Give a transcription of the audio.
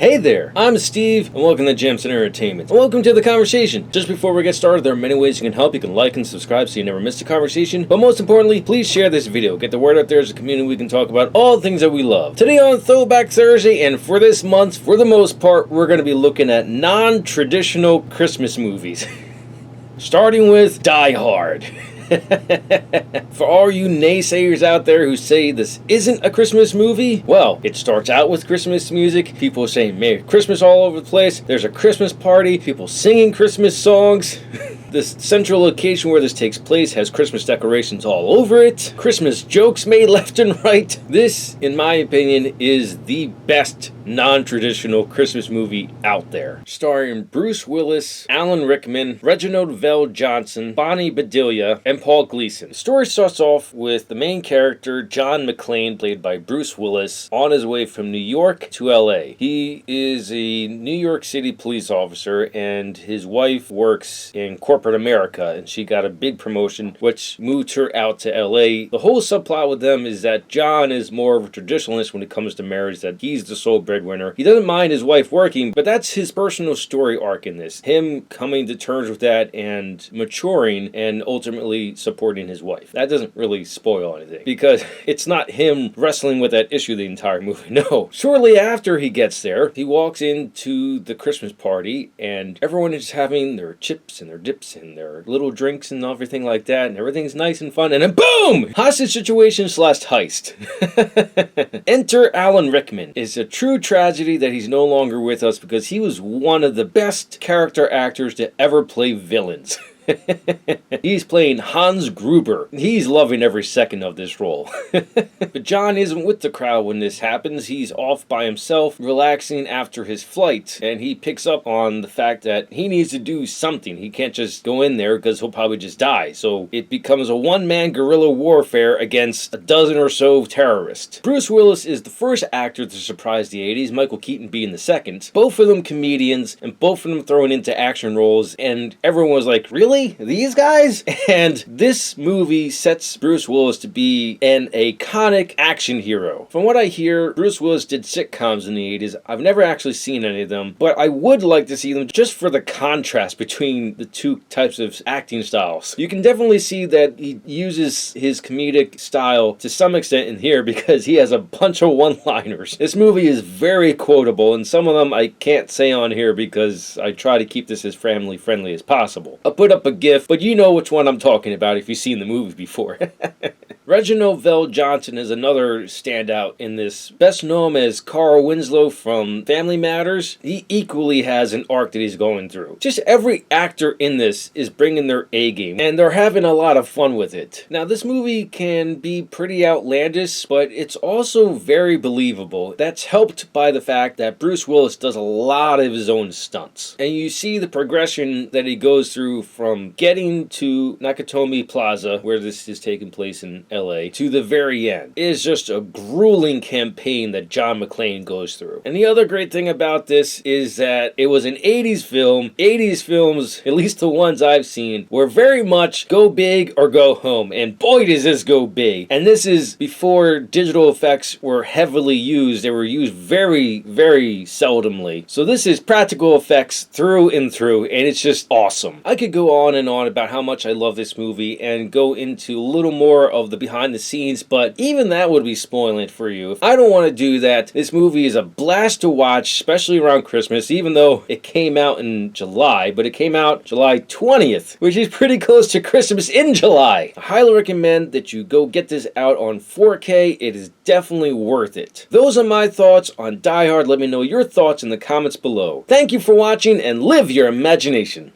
Hey there, I'm Steve, and welcome to Jamsin Entertainment. And welcome to the conversation. Just before we get started, there are many ways you can help. You can like and subscribe so you never miss a conversation. But most importantly, please share this video. Get the word out there as a community. We can talk about all the things that we love. Today on Throwback Thursday, and for this month, for the most part, we're going to be looking at non-traditional Christmas movies. Starting with Die Hard. For all you naysayers out there who say this isn't a Christmas movie, well, it starts out with Christmas music, people saying Merry Christmas all over the place, there's a Christmas party, people singing Christmas songs. This central location where this takes place has Christmas decorations all over it, Christmas jokes made left and right. This, in my opinion, is the best non-traditional Christmas movie out there. Starring Bruce Willis, Alan Rickman, Reginald VelJohnson, Bonnie Bedelia, and Paul Gleason. The story starts off with the main character, John McClane, played by Bruce Willis, on his way from New York to LA. He is a New York City police officer, and his wife works in corporate America, and she got a big promotion, which moved her out to LA. The whole subplot with them is that John is more of a traditionalist when it comes to marriage, that he's the sole breadwinner. He doesn't mind his wife working, but that's his personal story arc in this. Him coming to terms with that and maturing and ultimately supporting his wife. That doesn't really spoil anything, because it's not him wrestling with that issue the entire movie. No. Shortly after he gets there, he walks into the Christmas party, and everyone is having their chips and their dips and their little drinks and everything like that, and everything's nice and fun, and then boom! Hostage situation / heist. Enter Alan Rickman. It's a true tragedy that he's no longer with us, because he was one of the best character actors to ever play villains. He's playing Hans Gruber. He's loving every second of this role. But John isn't with the crowd when this happens. He's off by himself, relaxing after his flight, and he picks up on the fact that he needs to do something. He can't just go in there because he'll probably just die. So it becomes a one-man guerrilla warfare against a dozen or so terrorists. Bruce Willis is the first actor to surprise the 80s, Michael Keaton being the second. Both of them comedians, and both of them thrown into action roles, and everyone was like, really? These guys? And this movie sets Bruce Willis to be an iconic action hero. From what I hear, Bruce Willis did sitcoms in the 80s. I've never actually seen any of them, but I would like to see them just for the contrast between the two types of acting styles. You can definitely see that he uses his comedic style to some extent in here, because he has a bunch of one-liners. This movie is very quotable, and some of them I can't say on here because I try to keep this as family-friendly as possible. I'll put up a GIF, but you know which one I'm talking about if you've seen the movie before. Reginald VelJohnson is another standout in this. Best known as Carl Winslow from Family Matters. He equally has an arc that he's going through. Just every actor in this is bringing their A game, and they're having a lot of fun with it. Now, this movie can be pretty outlandish, but it's also very believable. That's helped by the fact that Bruce Willis does a lot of his own stunts. And you see the progression that he goes through from getting to Nakatomi Plaza, where this is taking place in LA, to the very end. It is just a grueling campaign that John McClane goes through. And the other great thing about this is that it was an 80s film. 80s films, at least the ones I've seen, were very much go big or go home. And boy, does this go big. And this is before digital effects were heavily used. They were used very, very seldomly. So this is practical effects through and through, and it's just awesome. I could go on and on about how much I love this movie and go into a little more of the behind the scenes, but even that would be spoiling for you. If I don't want to do that, this movie is a blast to watch, especially around Christmas, even though it came out in July, but it came out July 20th, which is pretty close to Christmas in July. I highly recommend that you go get this out on 4K. It is definitely worth it. Those are my thoughts on Die Hard. Let me know your thoughts in the comments below. Thank you for watching, and live your imagination.